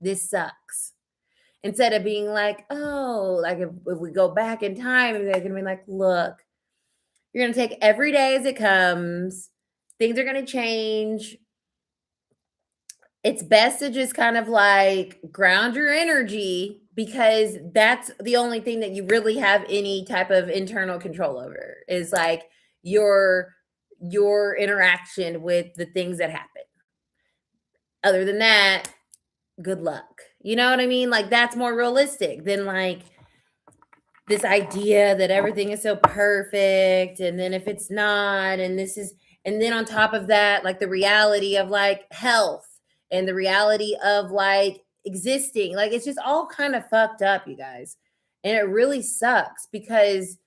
this sucks. Instead of being like, oh, like if we go back in time, they're going to be like, look, you're going to take every day as it comes. Things are going to change. It's best to just kind of like ground your energy because that's the only thing that you really have any type of internal control over is like your interaction with the things that happen. Other than that, good luck. You know what I mean? Like that's more realistic than like this idea that everything is so perfect and then if it's not and this is and then on top of that like the reality of like health and the reality of like existing, like it's just all kind of fucked up, you guys. And it really sucks because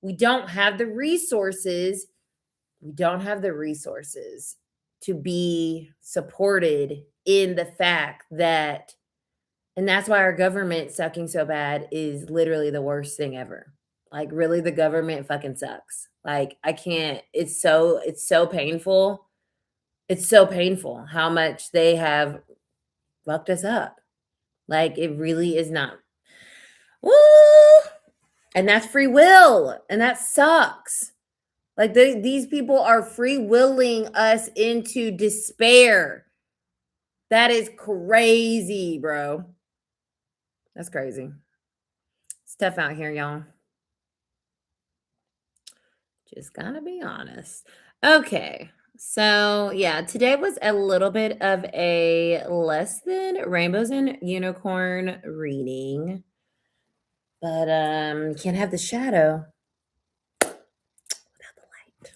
we don't have the resources, to be supported in the fact that, and that's why our government sucking so bad is literally the worst thing ever. Like really the government fucking sucks. Like I can't, it's so painful. It's so painful how much they have fucked us up. Like it really is not. Woo! And that's free will. And that sucks. Like these people are free willing us into despair. That is crazy, bro. That's crazy. It's tough out here, y'all. Just gotta be honest. Okay. So, yeah, today was a little bit of a less than rainbows and unicorn reading. But can't have the shadow without the light.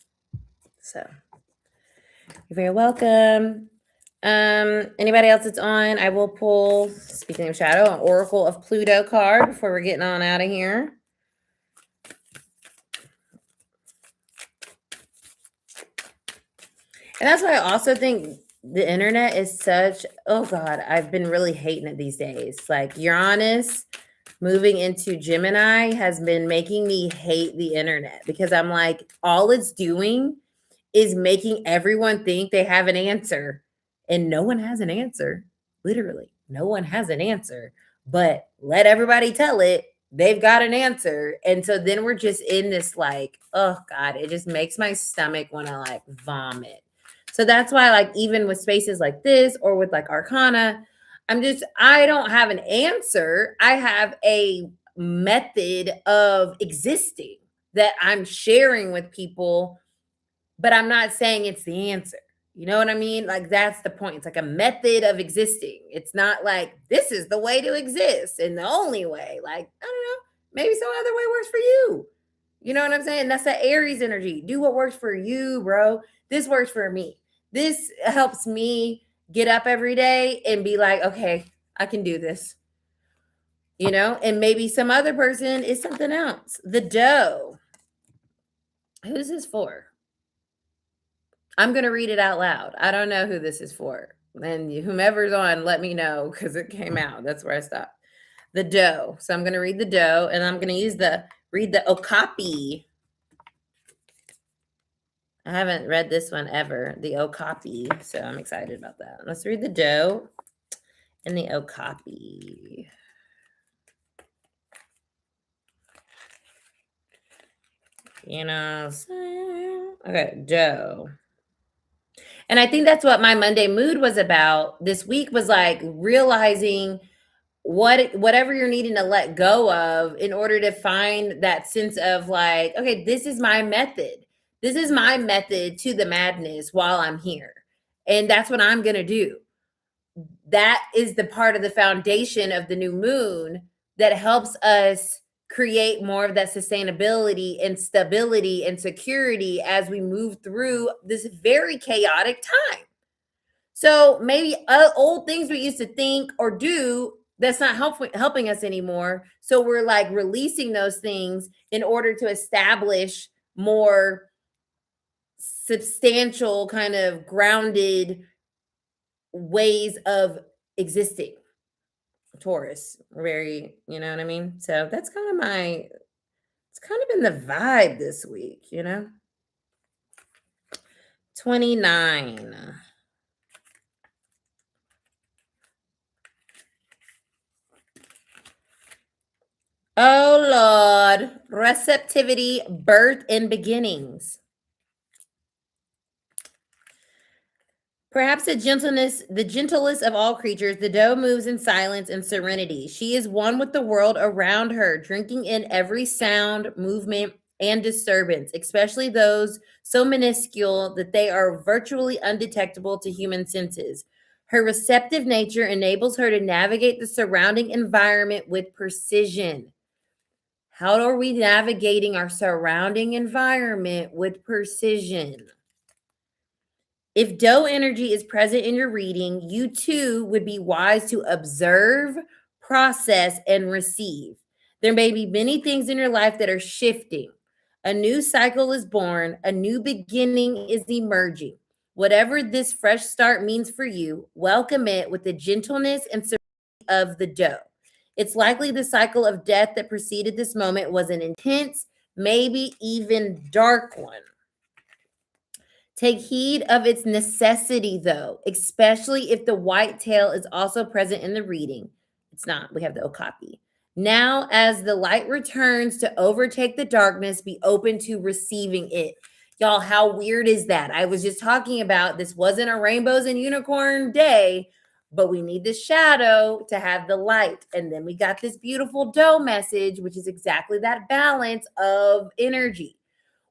So, you're very welcome. Anybody else that's on, I will pull, speaking of shadow, an Oracle of Pluto card before we're getting on out of here. And that's why I also think the internet is such, oh God, I've been really hating it these days. Like Uranus moving into Gemini has been making me hate the internet because I'm like, all it's doing is making everyone think they have an answer. And no one has an answer. Literally, no one has an answer. But let everybody tell it. They've got an answer. And so then we're just in this like, oh God, it just makes my stomach want to like vomit. So that's why, like, even with spaces like this or with like Arcana, I don't have an answer. I have a method of existing that I'm sharing with people, but I'm not saying it's the answer. You know what I mean? Like, that's the point. It's like a method of existing. It's not like this is the way to exist and the only way. Like, I don't know, maybe some other way works for you. You know what I'm saying? That's the Aries energy. Do what works for you, bro. This works for me. This helps me get up every day and be like, okay, I can do this. You know, and maybe some other person is something else. The dough. Who's this for? I'm going to read it out loud. I don't know who this is for. And whomever's on, let me know because it came out. That's where I stopped. The dough. So I'm going to read the dough and I'm going to read the okapi. I haven't read this one ever, the okapi, so I'm excited about that. Let's read the dough and the okapi. You know, okay, dough. And I think that's what my Monday mood was about this week, was like realizing whatever you're needing to let go of in order to find that sense of like, okay, this is my method. This is my method to the madness while I'm here. And that's what I'm going to do. That is the part of the foundation of the new moon that helps us create more of that sustainability and stability and security as we move through this very chaotic time. So maybe old things we used to think or do that's not helping us anymore. So we're like releasing those things in order to establish more substantial, kind of grounded ways of existing. Taurus, very, you know what I mean? So that's kind of it's kind of been the vibe this week, you know? 29. Oh Lord, receptivity, birth, and beginnings. Perhaps the gentlest of all creatures, the doe moves in silence and serenity. She is one with the world around her, drinking in every sound, movement, and disturbance, especially those so minuscule that they are virtually undetectable to human senses. Her receptive nature enables her to navigate the surrounding environment with precision. How are we navigating our surrounding environment with precision? If doe energy is present in your reading, you too would be wise to observe, process, and receive. There may be many things in your life that are shifting. A new cycle is born, a new beginning is emerging. Whatever this fresh start means for you, welcome it with the gentleness and serenity of the doe. It's likely the cycle of death that preceded this moment was an intense, maybe even dark one. Take heed of its necessity, though, especially if the white tail is also present in the reading. It's not. We have the okapi. Now, as the light returns to overtake the darkness, be open to receiving it. Y'all, how weird is that? I was just talking about this wasn't a rainbows and unicorn day, but we need the shadow to have the light. And then we got this beautiful doe message, which is exactly that balance of energy.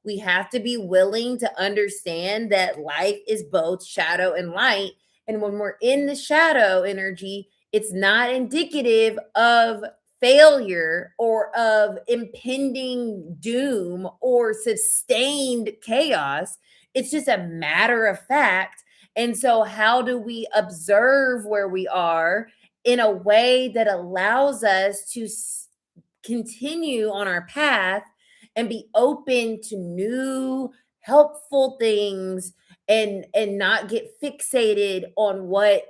We have to be willing to understand that life is both shadow and light. And when we're in the shadow energy, it's not indicative of failure or of impending doom or sustained chaos. It's just a matter of fact. And so, how do we observe where we are in a way that allows us to continue on our path and be open to new helpful things and not get fixated on what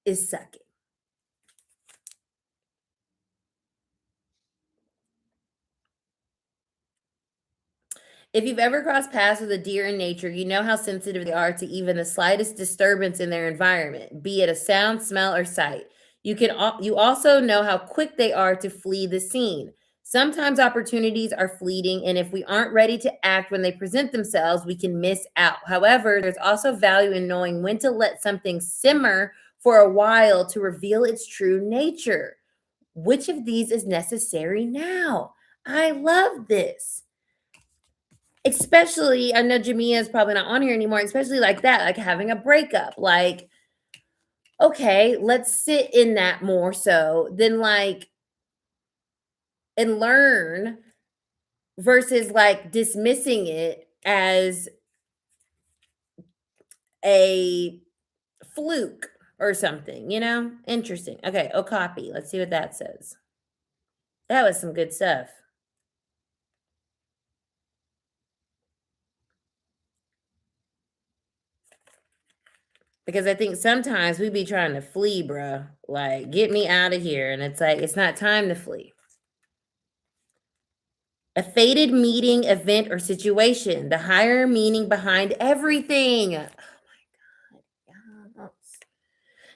is sucking? If you've ever crossed paths with a deer in nature, you know how sensitive they are to even the slightest disturbance in their environment, be it a sound, smell, or sight. You also know how quick they are to flee the scene. Sometimes opportunities are fleeting, and if we aren't ready to act when they present themselves, we can miss out. However, there's also value in knowing when to let something simmer for a while to reveal its true nature. Which of these is necessary now? I love this. Especially, I know Jamia is probably not on here anymore, especially like that, like having a breakup. Like, okay, let's sit in that more so than like and learn versus like dismissing it as a fluke or something, you know? Interesting. Okay, Okapi. Let's see what that says. That was some good stuff. Because I think sometimes we be trying to flee, bruh. Like, get me out of here. And it's like, it's not time to flee. A fated meeting, event, or situation, the higher meaning behind everything. Oh my God. Yes.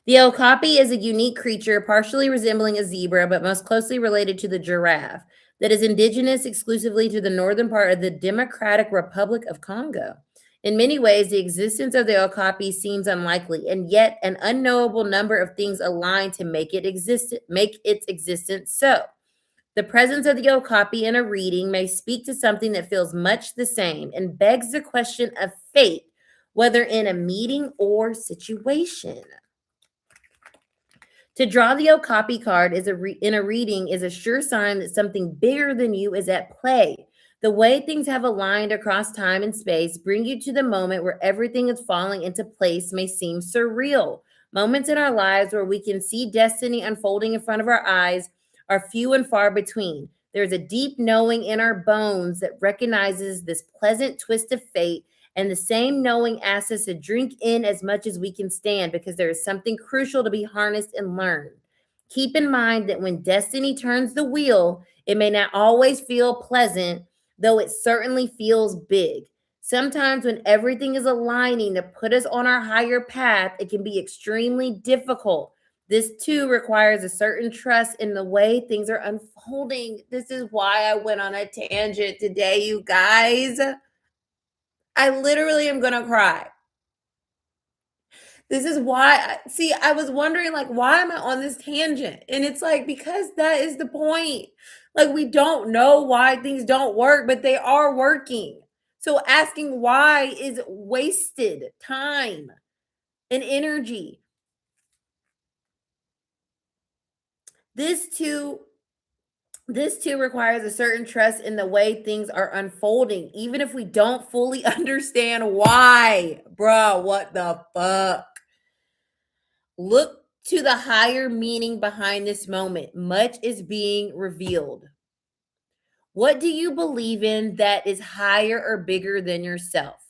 The okapi is a unique creature, partially resembling a zebra, but most closely related to the giraffe, that is indigenous exclusively to the northern part of the Democratic Republic of Congo. In many ways, the existence of the okapi seems unlikely, and yet an unknowable number of things align to make its existence so. The presence of the okapi in a reading may speak to something that feels much the same and begs the question of fate, whether in a meeting or situation. To draw the okapi card in a reading is a sure sign that something bigger than you is at play. The way things have aligned across time and space bring you to the moment where everything is falling into place may seem surreal. Moments in our lives where we can see destiny unfolding in front of our eyes are few and far between. There's a deep knowing in our bones that recognizes this pleasant twist of fate, and the same knowing asks us to drink in as much as we can stand because there is something crucial to be harnessed and learned. Keep in mind that when destiny turns the wheel, it may not always feel pleasant, though it certainly feels big. Sometimes when everything is aligning to put us on our higher path, it can be extremely difficult. This too requires a certain trust in the way things are unfolding. This is why I went on a tangent today, you guys. I literally am going to cry. This is why, I was wondering, like, why am I on this tangent? And it's like, because that is the point. Like, we don't know why things don't work, but they are working. So asking why is wasted time and energy. This too requires a certain trust in the way things are unfolding, even if we don't fully understand why. Bruh, what the fuck? Look to the higher meaning behind this moment. Much is being revealed. What do you believe in that is higher or bigger than yourself?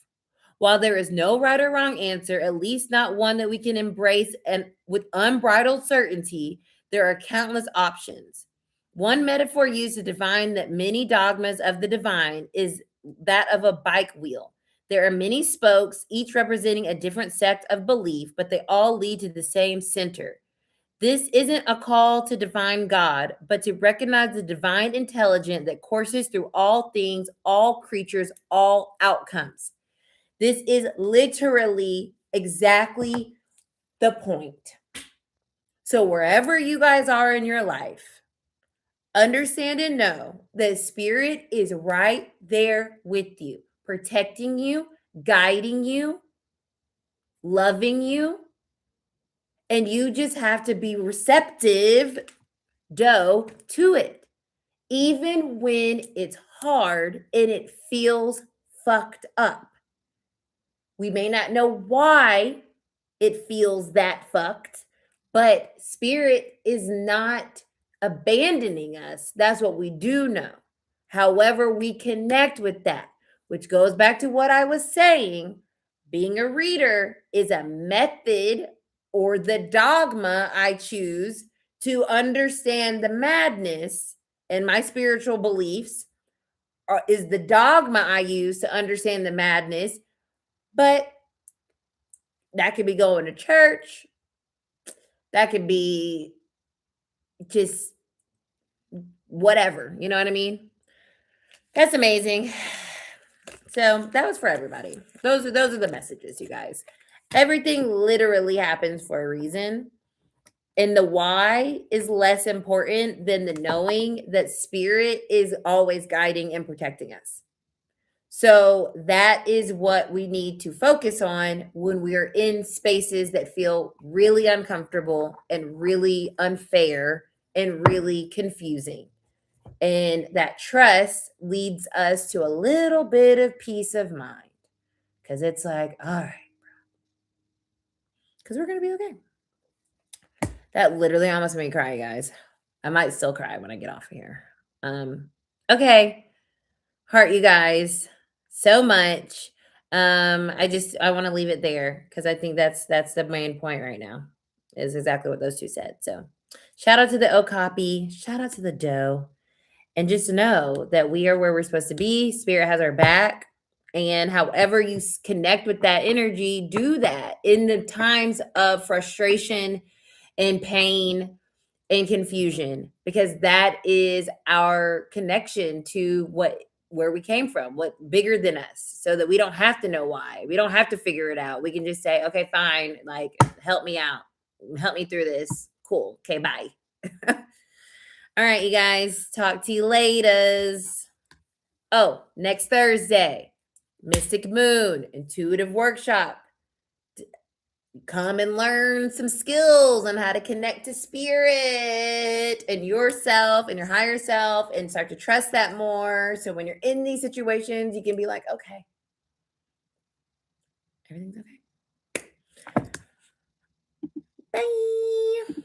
While there is no right or wrong answer, at least not one that we can embrace and with unbridled certainty, there are countless options. One metaphor used to define that many dogmas of the divine is that of a bike wheel. There are many spokes, each representing a different sect of belief, but they all lead to the same center. This isn't a call to divine God, but to recognize the divine intelligence that courses through all things, all creatures, all outcomes. This is literally exactly the point. So, wherever you guys are in your life, understand and know that spirit is right there with you, protecting you, guiding you, loving you. And you just have to be receptive, to it. Even when it's hard and it feels fucked up. We may not know why it feels that fucked, but spirit is not abandoning us. That's what we do know. However, we connect with that, which goes back to what I was saying. Being a reader is a method or the dogma I choose to understand the madness and my spiritual beliefs is the dogma I use to understand the madness. But that could be going to church. That could be just whatever. You know what I mean? That's amazing. So that was for everybody. Those are the messages, you guys. Everything literally happens for a reason. And the why is less important than the knowing that spirit is always guiding and protecting us. So that is what we need to focus on when we are in spaces that feel really uncomfortable and really unfair and really confusing. And that trust leads us to a little bit of peace of mind because it's like, all right, because we're going to be okay. That literally almost made me cry, guys. I might still cry when I get off of here. Okay. Heart you guys so much. I want to leave it there because I think that's the main point right now is exactly what those two said. So shout out to the Okapi, shout out to the dough, and just know that we are where we're supposed to be. Spirit has our back. And however you connect with that energy, do that in the times of frustration and pain and confusion, because that is our connection to what where we came from, what bigger than us, so that we don't have to know why. We don't have to figure it out. We can just say, okay, fine, like help me out. Help me through this. Cool. Okay, bye. All right, you guys. Talk to you later. Oh, next Thursday, Mystic Moon Intuitive Workshop. Come and learn some skills on how to connect to spirit and yourself and your higher self and start to trust that more. So when you're in these situations, you can be like, okay, everything's okay. Bye.